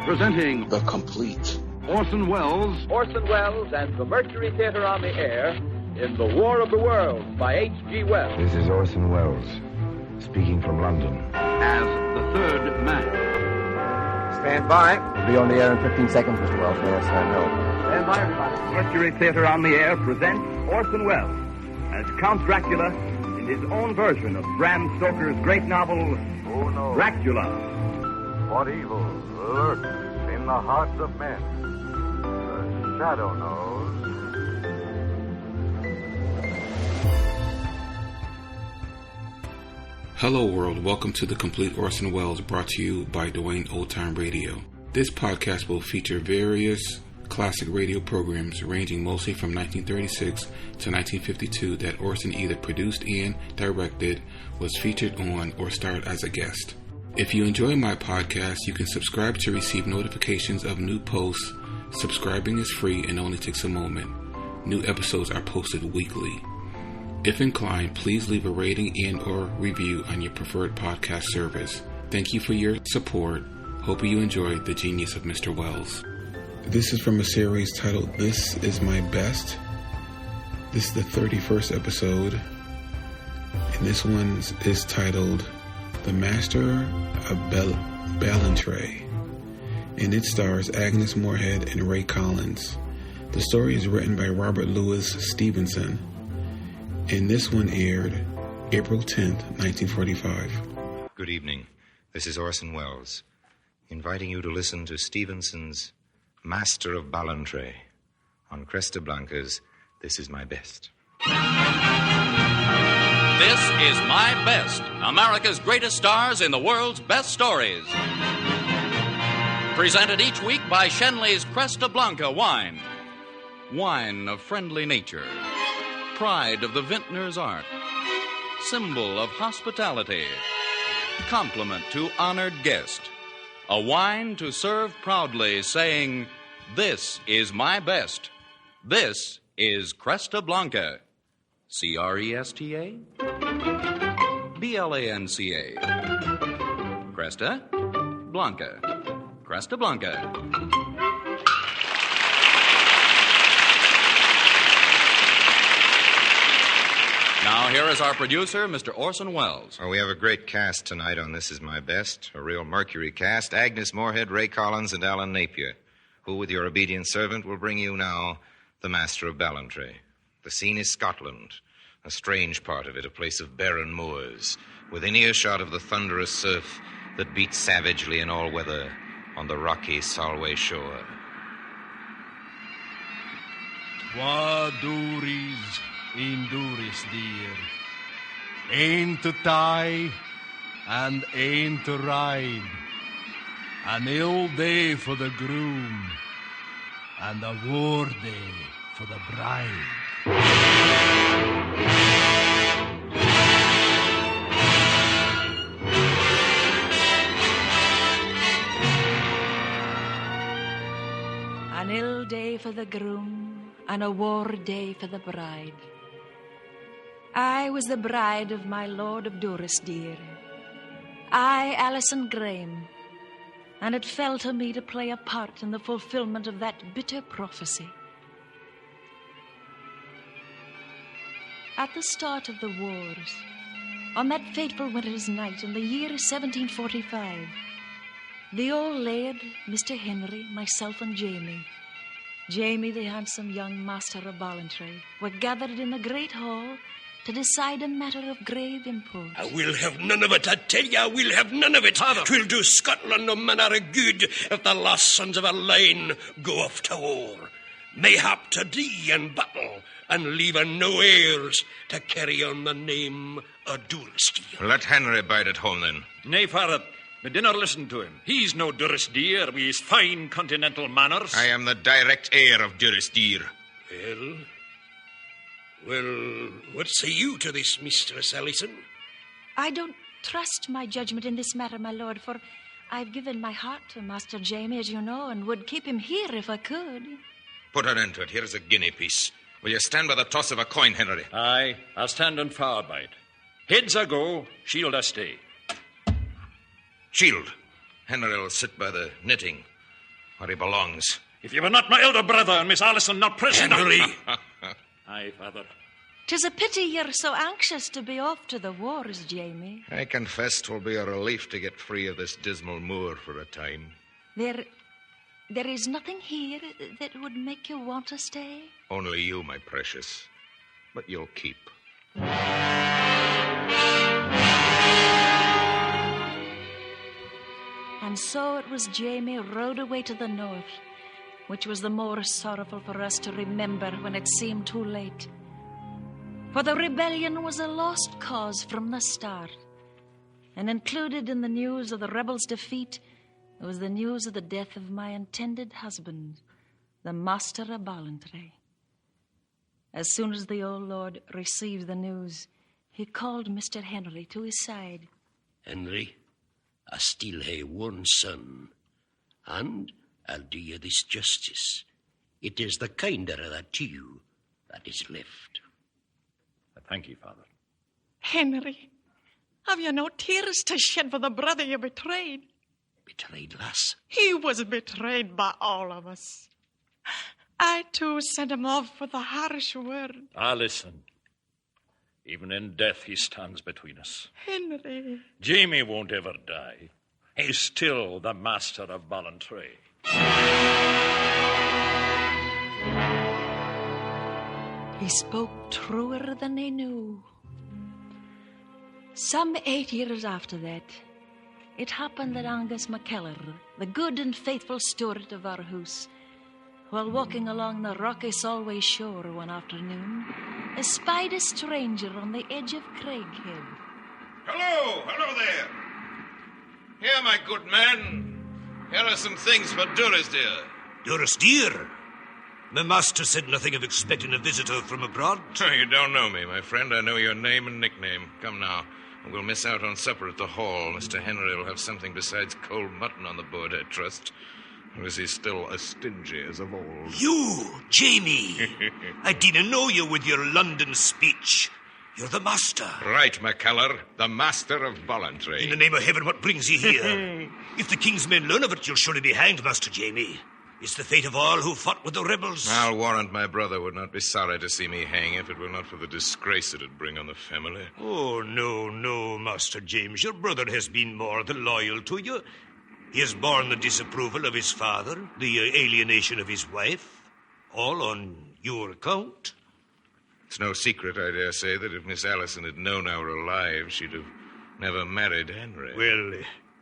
Presenting The Complete Orson Welles and the Mercury Theater on the Air in The War of the Worlds by H.G. Wells. This is Orson Welles, speaking from London. as the third man. Stand by. We'll be on the air in 15 seconds, Mr. Wells. May I stand no? Stand by, everybody. Mercury Theater on the Air presents Orson Welles as Count Dracula in his own version of Bram Stoker's great novel, Who knows Dracula. what evil lurks in the hearts of men? The shadow knows. Hello world, welcome to The Complete Orson Welles, brought to you by Dwayne Old Time Radio. This podcast will feature various classic radio programs ranging mostly from 1936 to 1952 that Orson either produced and directed, was featured on, or starred as a guest. If you enjoy my podcast, you can subscribe to receive notifications of new posts. Subscribing is free and only takes a moment. New episodes are posted weekly. If inclined, please leave a rating and or review on your preferred podcast service. Thank you for your support. Hope you enjoyed the genius of Mr. Welles. This is from a series titled This Is My Best. This is the 31st episode. And this one is titled The Master of Ballantrae. And it stars Agnes Moorehead and Ray Collins. The story is written by Robert Louis Stevenson. And this one aired April 10th, 1945. Good evening. This is Orson Welles, inviting you to listen to Stevenson's Master of Ballantrae on Cresta Blanca's This Is My Best. This is My Best, America's greatest stars in the world's best stories. Presented each week by Schenley's Cresta Blanca wine. Wine of friendly nature. Pride of the vintner's art, symbol of hospitality, compliment to honored guest, a wine to serve proudly, saying, "This is my best. This is Cresta Blanca." C-R-E-S-T-A? B-L-A-N-C-A. Cresta Blanca. Cresta Blanca. Now, here is our producer, Mr. Orson Welles. Well, we have a great cast tonight on This Is My Best, a real Mercury cast. Agnes Moorehead, Ray Collins, and Alan Napier, who, with your obedient servant, will bring you now The Master of Ballantrae. The scene is Scotland, a strange part of it, a place of barren moors, within earshot of the thunderous surf that beats savagely in all weather on the rocky Solway shore. Twa dories in Doris dear, een to tie and een to ride, an ill day for the groom and a war day for the bride. An ill day for the groom and a war day for the bride. I was the bride of my Lord of Doris dear, I, Alison Graham, and it fell to me to play a part in the fulfillment of that bitter prophecy. At the start of the wars, on that fateful winter's night in the year 1745, the old laird, Mr. Henry, myself and Jamie, the handsome young master of Ballantrae, were gathered in the great hall to decide a matter of grave import. I will have none of it, I tell you, I will have none of it. Twill do Scotland no manner of good if the lost sons of a line go off to war. Mayhap to die in battle, and leaving no heirs to carry on the name of Doris. Let Henry bide at home, then. Nay, father, but dinna listen to him. He's no Doris dear with his fine continental manners. I am the direct heir of Doris dear. Well, what say you to this, Mistress Ellison? I don't trust my judgment in this matter, my lord, for I've given my heart to Master Jamie, as you know, and would keep him here if I could. Put an end to it. Here's a guinea piece. Will you stand by the toss of a coin, Henry? Aye, I'll stand and far by it. Heads a go, shield a stay. Shield. Henry will sit by the knitting. where he belongs. If you were not my elder brother and Miss Allison not present... Henry! Aye, Father. 'Tis a pity you're so anxious to be off to the wars, Jamie. I confess 'twill be a relief to get free of this dismal moor for a time. There is nothing here that would make you want to stay? Only you, my precious. But you'll keep. And so it was Jamie rode away to the north, which was the more sorrowful for us to remember when it seemed too late. For the rebellion was a lost cause from the start, and included in the news of the rebels' defeat was the news of the death of my intended husband, the Master of Ballantrae. As soon as the old lord received the news, he called Mr. Henry to his side. Henry, I still hae one son, and I'll do you this justice. It is the kinder of the two that is left. Thank you, Father. Henry, have you no tears to shed for the brother you betrayed? Betrayed, lass? He was betrayed by all of us. I, too, sent him off with a harsh word. Listen. Even in death, he stands between us. Henry. Jamie won't ever die. He's still the Master of Ballantrae. He spoke truer than he knew. Some 8 years after that, it happened that Agnes Moorehead, the good and faithful steward of our house, while walking along the rocky Solway shore one afternoon, espied a stranger on the edge of Craighead. Hello there. Here, my good man. Here are some things for Doris, dear. Doris, dear? My master said nothing of expecting a visitor from abroad. Oh, you don't know me, my friend. I know your name and nickname. Come now. We'll miss out on supper at the hall. Mr. Henry will have something besides cold mutton on the board, I trust. Or is he still as stingy as of old? You, Jamie. I didn't know you with your London speech. You're the master. Right, McKellar. The Master of Ballantrae. In the name of heaven, what brings you here? If the king's men learn of it, you'll surely be hanged, Master Jamie. It's the fate of all who fought with the rebels. I'll warrant my brother would not be sorry to see me hang if it were not for the disgrace it'd bring on the family. Oh, no, Master James. Your brother has been more than loyal to you. He has borne the disapproval of his father, the alienation of his wife, all on your account. It's no secret, I dare say, that if Miss Allison had known I were alive, she'd have never married Henry. Well,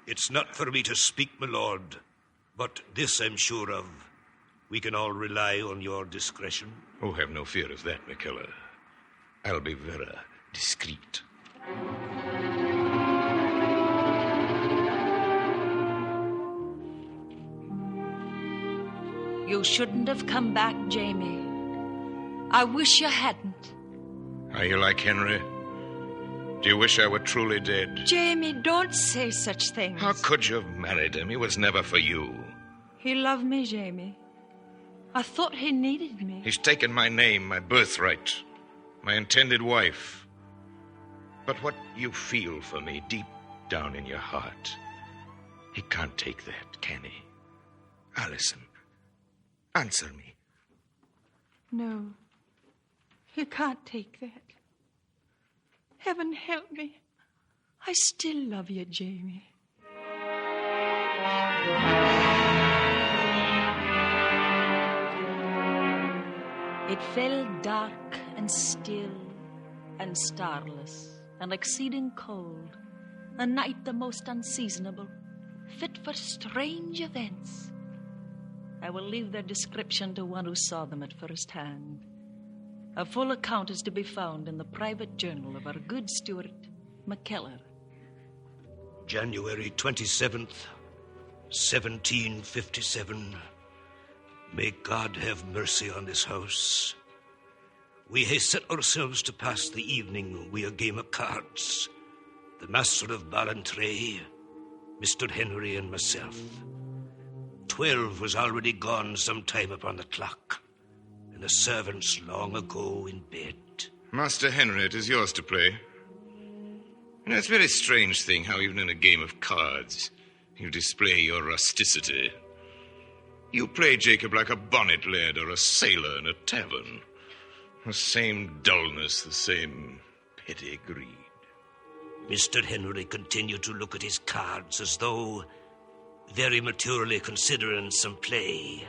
it's not for me to speak, my lord. But this I'm sure of. We can all rely on your discretion. Oh, have no fear of that, McKellar. I'll be very discreet. You shouldn't have come back, Jamie. I wish you hadn't. Are you like Henry? Do you wish I were truly dead? Jamie, don't say such things. How could you have married him? He was never for you. He loved me, Jamie. I thought he needed me. He's taken my name, my birthright, my intended wife. But what you feel for me deep down in your heart, he can't take that, can he? Allison, answer me. No, he can't take that. Heaven help me. I still love you, Jamie. It fell dark and still and starless and exceeding cold, a night the most unseasonable, fit for strange events. I will leave their description to one who saw them at first hand. A full account is to be found in the private journal of our good steward, McKellar. January 27th, 1757. May God have mercy on this house. We hae set ourselves to pass the evening wi' a game of cards. The Master of Ballantrae, Mr. Henry and myself. 12 was already gone some time upon the clock, and the servants long ago in bed. Master Henry, it is yours to play. You know, it's a very strange thing how even in a game of cards you display your rusticity. You play Jacob like a bonnet lad or a sailor in a tavern. The same dullness, the same petty greed. Mr. Henry continued to look at his cards as though very maturely considering some play,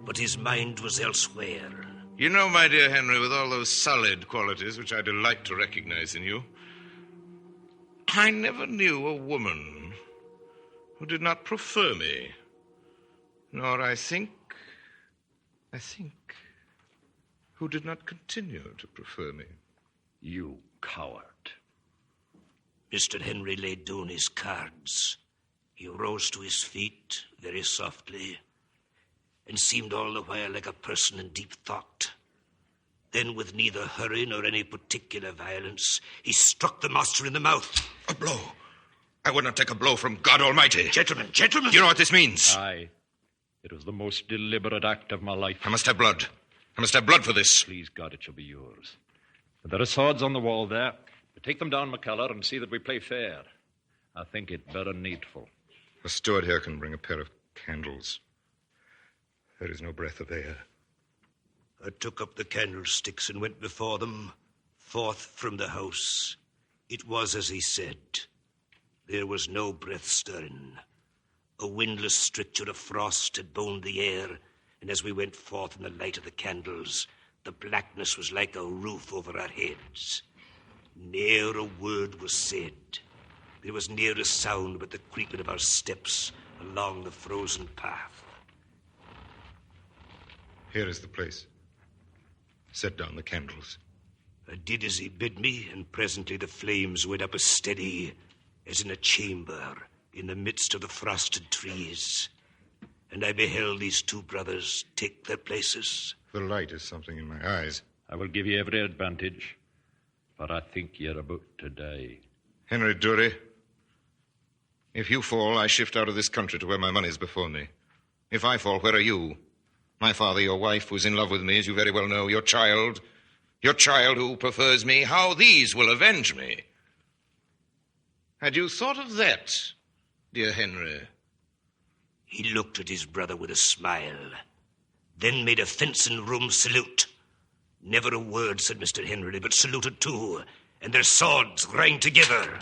but his mind was elsewhere. You know, my dear Henry, with all those solid qualities which I delight to recognize in you, I never knew a woman who did not prefer me. Nor, I think, who did not continue to prefer me. You coward. Mr. Henry laid down his cards. He rose to his feet very softly and seemed all the while like a person in deep thought. Then, with neither hurry nor any particular violence, he struck the master in the mouth. A blow? I would not take a blow from God Almighty. Gentlemen! You know what this means? Aye. It was the most deliberate act of my life. I must have blood. I must have blood for this. Please, God, it shall be yours. But there are swords on the wall there. Take them down, McCullough, and see that we play fair. I think it very needful. The steward here can bring a pair of candles. There is no breath of air. I took up the candlesticks and went before them, forth from the house. It was as he said. There was no breath stirring. A windless stricture of frost had boned the air, and as we went forth in the light of the candles, the blackness was like a roof over our heads. Ne'er a word was said. There was ne'er a sound but the creeping of our steps along the frozen path. Here is the place. Set down the candles. I did as he bid me, and presently the flames went up as steady as in a chamber in the midst of the frosted trees. And I beheld these two brothers take their places. The light is something in my eyes. I will give you every advantage, but I think you're about to die. Henry Dury, if you fall, I shift out of this country to where my money's before me. If I fall, where are you? My father, your wife, who's in love with me, as you very well know, your child who prefers me, how these will avenge me. Had you thought of that, dear Henry? He looked at his brother with a smile, then made a fencing-room salute. Never a word, said Mr. Henry, but saluted too, and their swords rang together.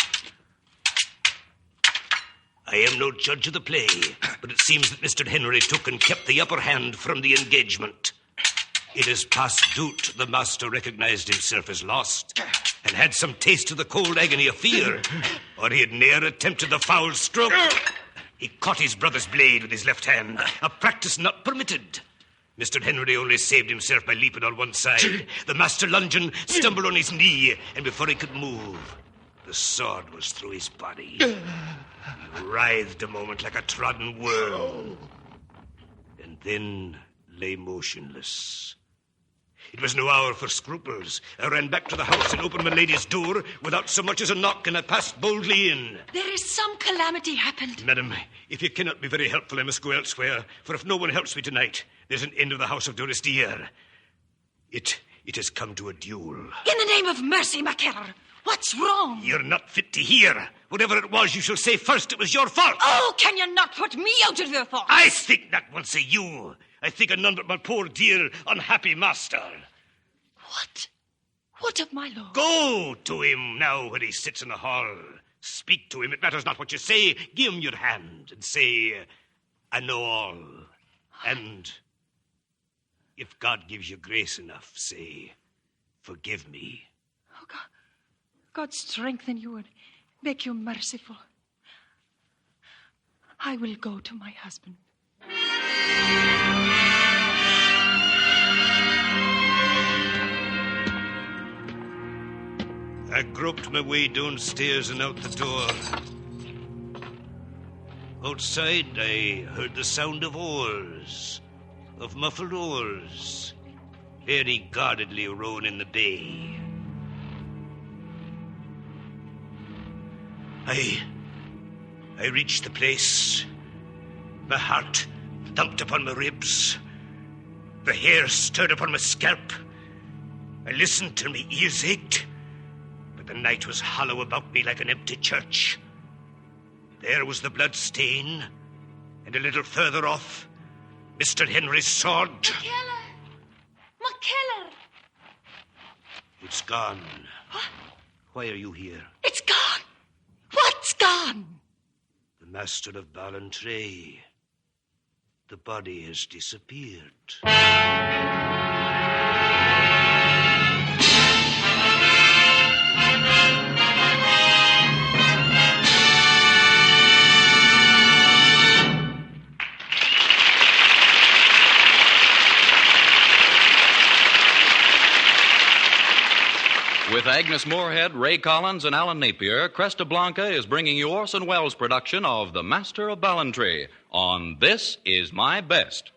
I am no judge of the play, but it seems that Mr. Henry took and kept the upper hand from the engagement. It is past doubt the master recognized himself as lost, and had some taste of the cold agony of fear, or he had ne'er attempted the foul stroke. He caught his brother's blade with his left hand, a practice not permitted. Mr. Henry only saved himself by leaping on one side. The master lunging, stumbled on his knee, and before he could move, the sword was through his body. He writhed a moment like a trodden worm, and then lay motionless. It was no hour for scruples. I ran back to the house and opened my lady's door without so much as a knock, and I passed boldly in. There is some calamity happened. Madam, if you cannot be very helpful, I must go elsewhere, for if no one helps me tonight, there's an end of the house of Durestier. It has come to a duel. In the name of mercy, McKellar, what's wrong? You're not fit to hear. Whatever it was, you shall say first it was your fault. Oh, can you not put me out of your thoughts? I think not once of you. I think of none but my poor, dear, unhappy master. What? What of my lord? Go to him now when he sits in the hall. Speak to him. It matters not what you say. Give him your hand and say, I know all. And if God gives you grace enough, say, forgive me. Oh, God strengthen you and make you merciful. I will go to my husband. I groped my way downstairs and out the door. Outside, I heard the sound of oars, of muffled oars, very guardedly rowing in the bay. I reached the place. My heart thumped upon my ribs. The hair stirred upon my scalp. I listened till my ears ached. The night was hollow about me like an empty church. There was the blood stain, and a little further off, Mr. Henry's sword. McKellar! It's gone. What? Why are you here? It's gone! What's gone? The Master of Ballantrae. The body has disappeared. With Agnes Moorehead, Ray Collins, and Alan Napier, Cresta Blanca is bringing you Orson Welles' production of The Master of Ballantrae on This Is My Best.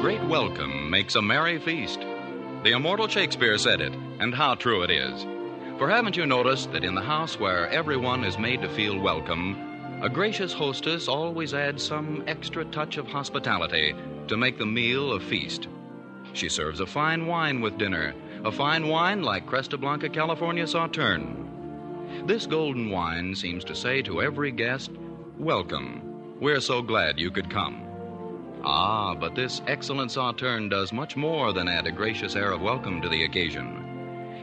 Great welcome makes a merry feast. The immortal Shakespeare said it, and how true it is. For haven't you noticed that in the house where everyone is made to feel welcome, a gracious hostess always adds some extra touch of hospitality to make the meal a feast? She serves a fine wine with dinner, a fine wine like Cresta Blanca California Sauterne. This golden wine seems to say to every guest, "Welcome. We're so glad you could come." Ah, but this excellent Sauterne does much more than add a gracious air of welcome to the occasion.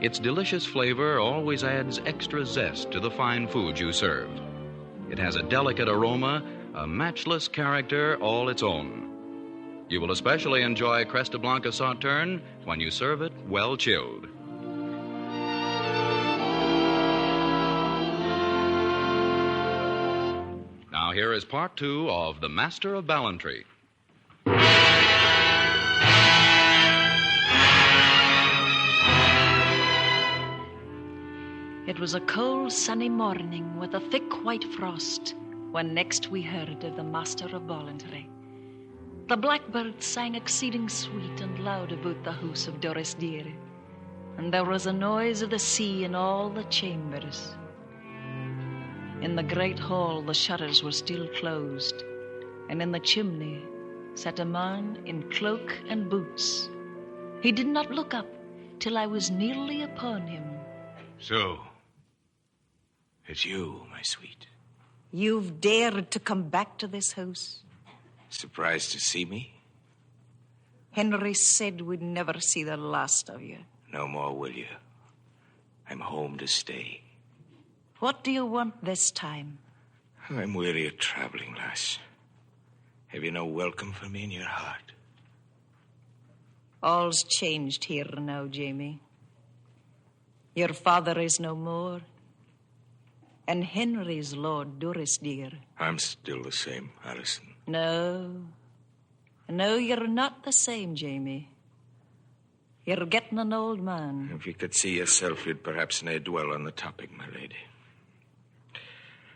Its delicious flavor always adds extra zest to the fine food you serve. It has a delicate aroma, a matchless character all its own. You will especially enjoy Cresta Blanca Sauterne when you serve it well chilled. Now here is part 2 of The Master of Ballantrae. It was a cold, sunny morning with a thick white frost when next we heard of the Master of Ballantrae. The blackbird sang exceeding sweet and loud about the house of Doris Dear, and there was a noise of the sea in all the chambers. In the great hall the shutters were still closed, and in the chimney sat a man in cloak and boots. He did not look up till I was nearly upon him. So, it's you, my sweet. You've dared to come back to this house. Surprised to see me? Henry said we'd never see the last of you. No more, will you? I'm home to stay. What do you want this time? I'm weary of traveling, lass. Have you no welcome for me in your heart? All's changed here now, Jamie. Your father is no more, and Henry's Lord Doris Dear. I'm still the same, Alison. No, you're not the same, Jamie. You're getting an old man. If you could see yourself, you'd perhaps nae dwell on the topic, my lady.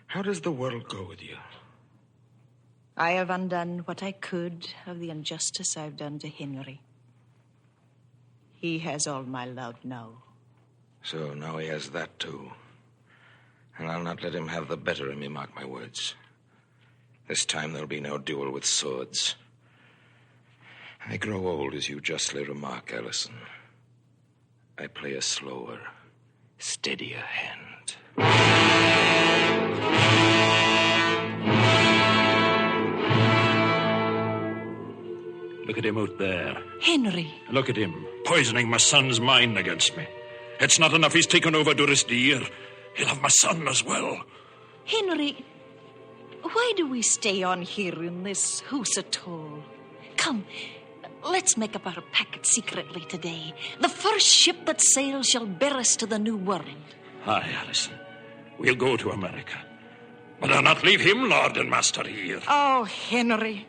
How does the world go with you? I have undone what I could of the injustice I've done to Henry. He has all my love now. So now he has that, too. And I'll not let him have the better of me, mark my words. This time there'll be no duel with swords. I grow old, as you justly remark, Alison. I play a slower, steadier hand. Look at him out there. Henry. Look at him, poisoning my son's mind against me. It's not enough he's taken over Doris Dear. He'll have my son as well. Henry, why do we stay on here in this house at all? Come, let's make up our packet secretly today. The first ship that sails shall bear us to the New World. Aye, Alison. We'll go to America. But I'll not leave him lord and master here. Oh, Henry,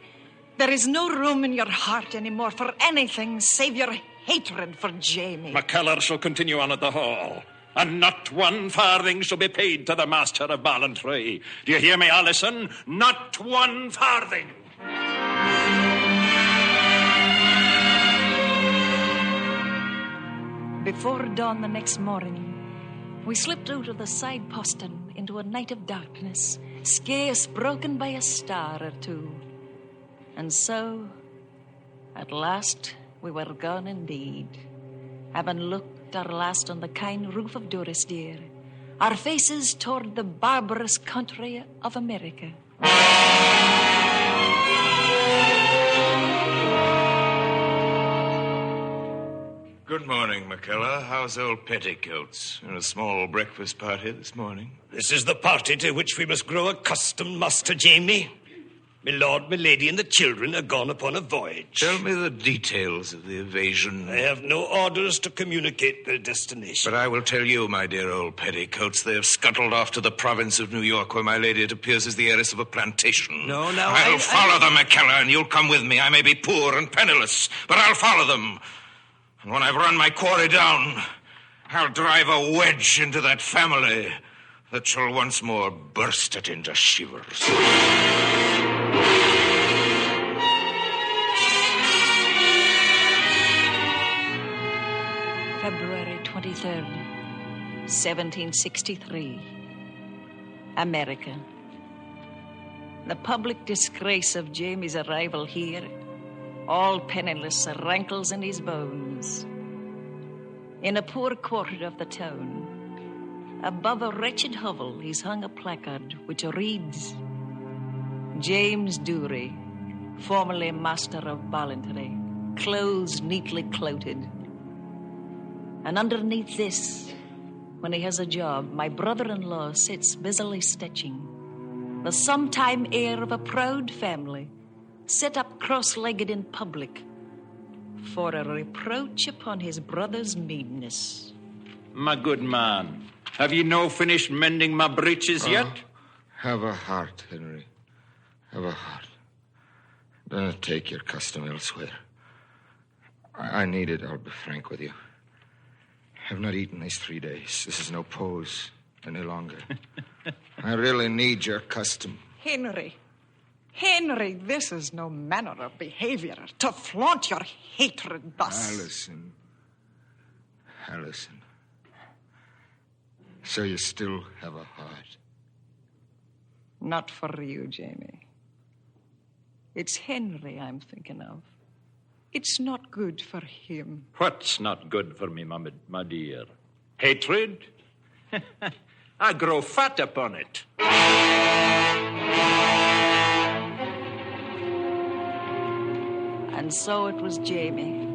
there is no room in your heart anymore for anything save your hatred for Jamie. McKellar shall continue on at the hall, and not one farthing shall be paid to the Master of Ballantrae. Do you hear me, Alison? Not one farthing. Before dawn the next morning, we slipped out of the side postern into a night of darkness, scarce broken by a star or two. And so, at last, we were gone indeed. having looked our last on the kind roof of Durrisdeer, our faces toward the barbarous country of America. Good morning, McKellar. How's old Petticoats? And a small breakfast party this morning? This is the party to which we must grow accustomed, Master Jamie. My lord, my lady, and the children are gone upon a voyage. Tell me the details of the evasion. I have no orders to communicate their destination. But I will tell you, my dear old Petticoats, they have scuttled off to the province of New York, where my lady, it appears, is the heiress of a plantation. No, now I'll follow them, McKellar, and you'll come with me. I may be poor and penniless, but I'll follow them. And when I've run my quarry down, I'll drive a wedge into that family that shall once more burst it into shivers. February 23rd, 1763. America. The public disgrace of Jamie's arrival here, all penniless, rankles in his bones. In a poor quarter of the town, above a wretched hovel, is hung a placard which reads, James Dury, formerly master of Ballantrae, clothes neatly clouted. And underneath this, when he has a job, my brother-in-law sits busily stitching. The sometime heir of a proud family, set up cross-legged in public for a reproach upon his brother's meanness. My good man, have you no finished mending my breeches yet? Have a heart, Henry. Have a heart. Don't take your custom elsewhere. I need it, I'll be frank with you. I've not eaten these 3 days. This is no pose any longer. I really need your custom. Henry, this is no manner of behavior to flaunt your hatred thus. Allison. So you still have a heart? Not for you, Jamie. It's Henry I'm thinking of. It's not good for him. What's not good for me, my dear? Hatred? I grow fat upon it. And so it was Jamie.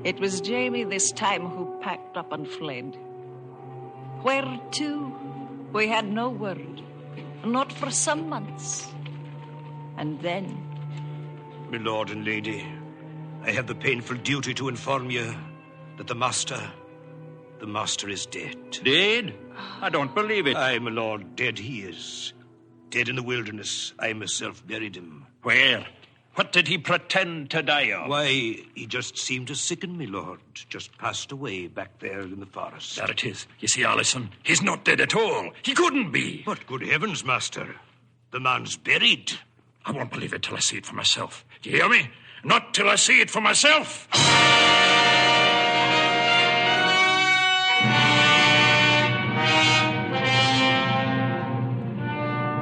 It was Jamie this time who packed up and fled. Where to? We had no word. Not for some months. And then... My lord and lady, I have the painful duty to inform you that the master is dead. Dead? I don't believe it. Aye, my lord, dead he is. Dead in the wilderness. I myself buried him. Where? What did he pretend to die of? Why, he just seemed to sicken, my lord. Just passed away back there in the forest. There it is. You see, Allison, he's not dead at all. He couldn't be. But good heavens, master. The man's buried. I won't believe it till I see it for myself. Do you hear me? Not till I see it for myself.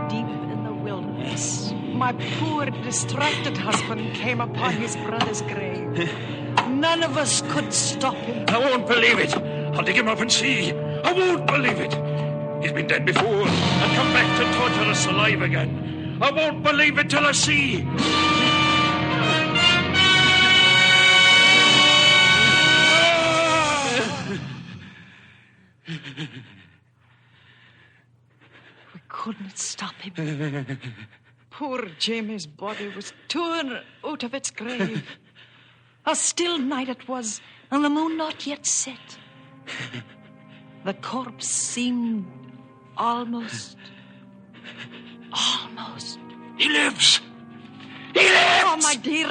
Deep in the wilderness, my poor, distracted husband came upon his brother's grave. None of us could stop him. I won't believe it. I'll dig him up and see. I won't believe it. He's been dead before and come back to torture us alive again. I won't believe it till I see. We couldn't stop him. Poor Jamie's body was torn out of its grave. A still night it was, and the moon not yet set. The corpse seemed almost. He lives! He lives! Oh,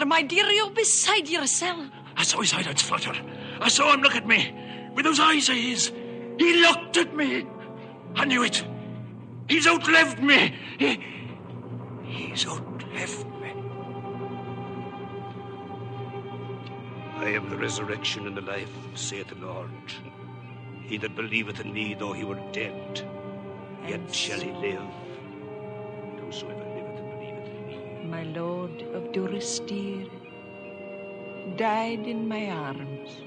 my dear, you're beside yourself. I saw his eyelids flutter. I saw him look at me with those eyes of his. He looked at me. I knew it. He's outlived me. He's outlived me. I am the resurrection and the life, saith the Lord. He that believeth in me, though he were dead, yet shall he live. Whosoever liveth and believeth in me. My lord of Durrisdeer died in my arms.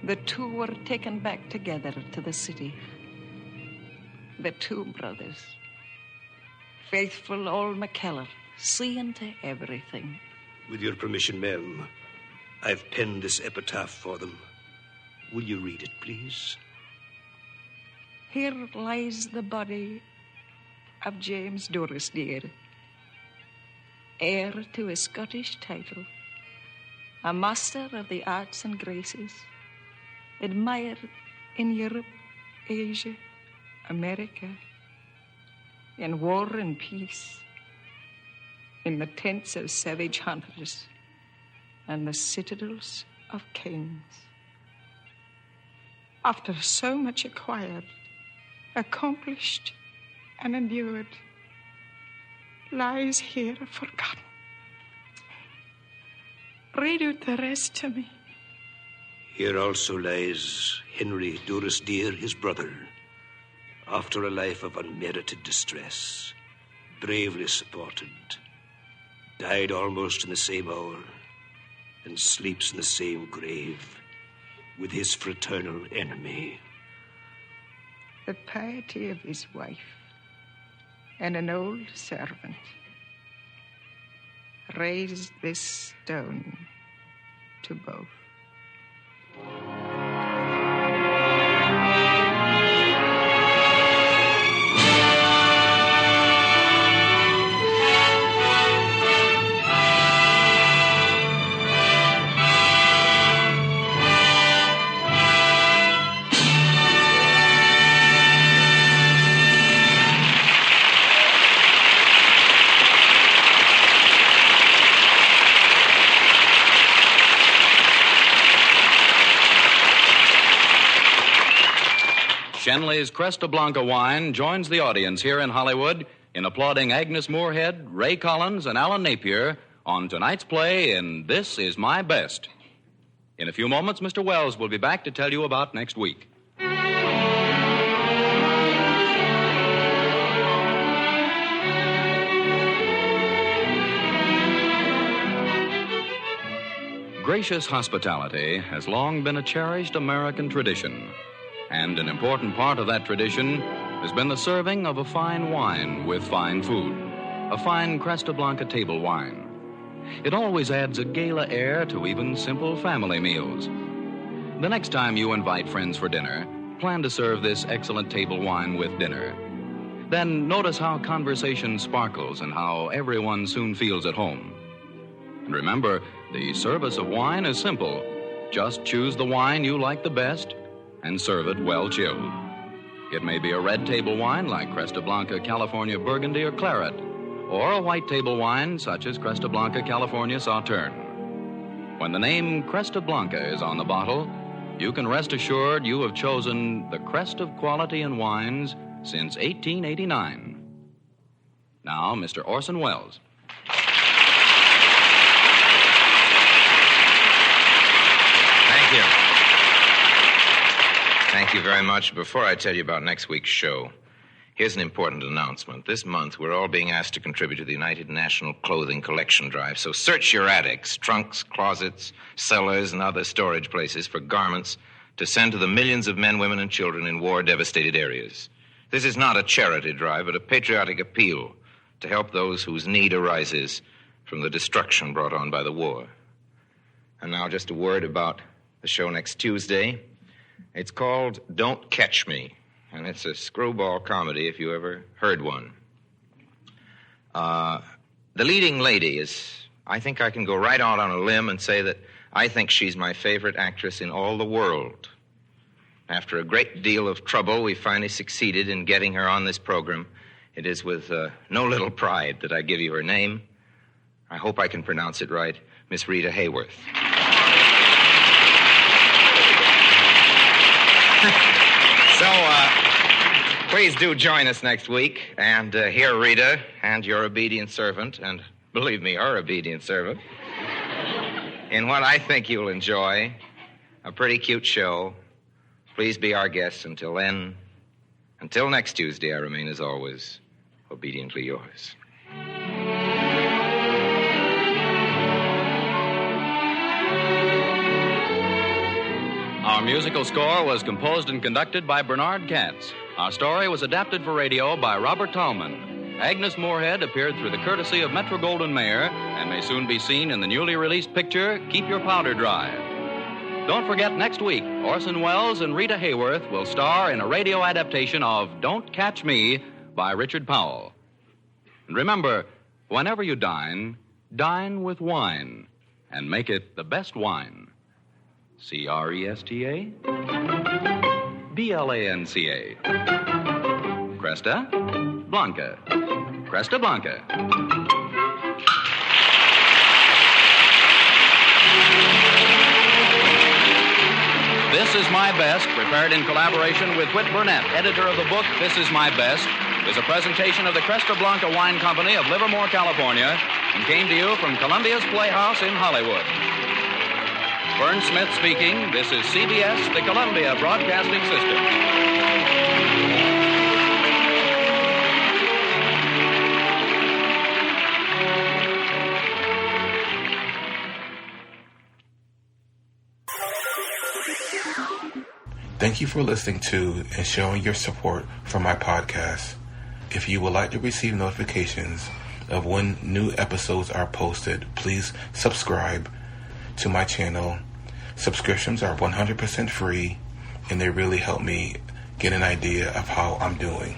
the two were taken back together to the city. The two brothers. Faithful old McKellar, seeing to everything. With your permission, ma'am, I've penned this epitaph for them. Will you read it, please? Here lies the body of James Dorisdeer, heir to a Scottish title, a master of the arts and graces, admired in Europe, Asia, America, in war and peace, in the tents of savage hunters and the citadels of kings. After so much acquired, accomplished, and endured, lies here forgotten. Read out the rest to me. Here also lies Henry Dorisdeer, his brother, after a life of unmerited distress, bravely supported, died almost in the same hour, and sleeps in the same grave with his fraternal enemy. The piety of his wife and an old servant raised this stone to both. Shenley's Cresta Blanca wine joins the audience here in Hollywood in applauding Agnes Moorehead, Ray Collins, and Alan Napier on tonight's play in This Is My Best. In a few moments, Mr. Wells will be back to tell you about next week. Gracious hospitality has long been a cherished American tradition. And an important part of that tradition has been the serving of a fine wine with fine food, a fine Cresta Blanca table wine. It always adds a gala air to even simple family meals. The next time you invite friends for dinner, plan to serve this excellent table wine with dinner. Then notice how conversation sparkles and how everyone soon feels at home. And remember, the service of wine is simple. Just choose the wine you like the best and serve it well chilled. It may be a red table wine like Cresta Blanca California Burgundy or Claret, or a white table wine such as Cresta Blanca California Sauterne. When the name Cresta Blanca is on the bottle, you can rest assured you have chosen the crest of quality in wines since 1889. Now, Mr. Orson Welles. Thank you. Thank you very much. Before I tell you about next week's show, here's an important announcement. This month, we're all being asked to contribute to the United National Clothing Collection Drive. So search your attics, trunks, closets, cellars, and other storage places for garments to send to the millions of men, women, and children in war-devastated areas. This is not a charity drive, but a patriotic appeal to help those whose need arises from the destruction brought on by the war. And now just a word about the show next Tuesday. It's called Don't Catch Me, and it's a screwball comedy if you ever heard one. The leading lady is, I think I can go right out on a limb and say that I think she's my favorite actress in all the world. After a great deal of trouble, we finally succeeded in getting her on this program. It is with no little pride that I give you her name. I hope I can pronounce it right, Miss Rita Hayworth. So, please do join us next week and hear Rita and your obedient servant, and believe me, our obedient servant, in what I think you'll enjoy, a pretty cute show. Please be our guests until then. Until next Tuesday, I remain, as always, obediently yours. Our Our musical score was composed and conducted by Bernard Katz. Our story was adapted for radio by Robert Tallman. Agnes Moorehead appeared through the courtesy of Metro-Goldwyn-Mayer and may soon be seen in the newly released picture, Keep Your Powder Dry. Don't forget, next week, Orson Welles and Rita Hayworth will star in a radio adaptation of Don't Catch Me by Richard Powell. And remember, whenever you dine with wine, and make it the best wine. Cresta? Blanca? Cresta Blanca. Cresta Blanca. This Is My Best, prepared in collaboration with Whit Burnett, editor of the book This Is My Best, is a presentation of the Cresta Blanca Wine Company of Livermore, California, and came to you from Columbia's Playhouse in Hollywood. Vern Smith speaking. This is CBS, the Columbia Broadcasting System. Thank you for listening to and showing your support for my podcast. If you would like to receive notifications of when new episodes are posted, please subscribe to my channel. Subscriptions are 100% free, and they really help me get an idea of how I'm doing.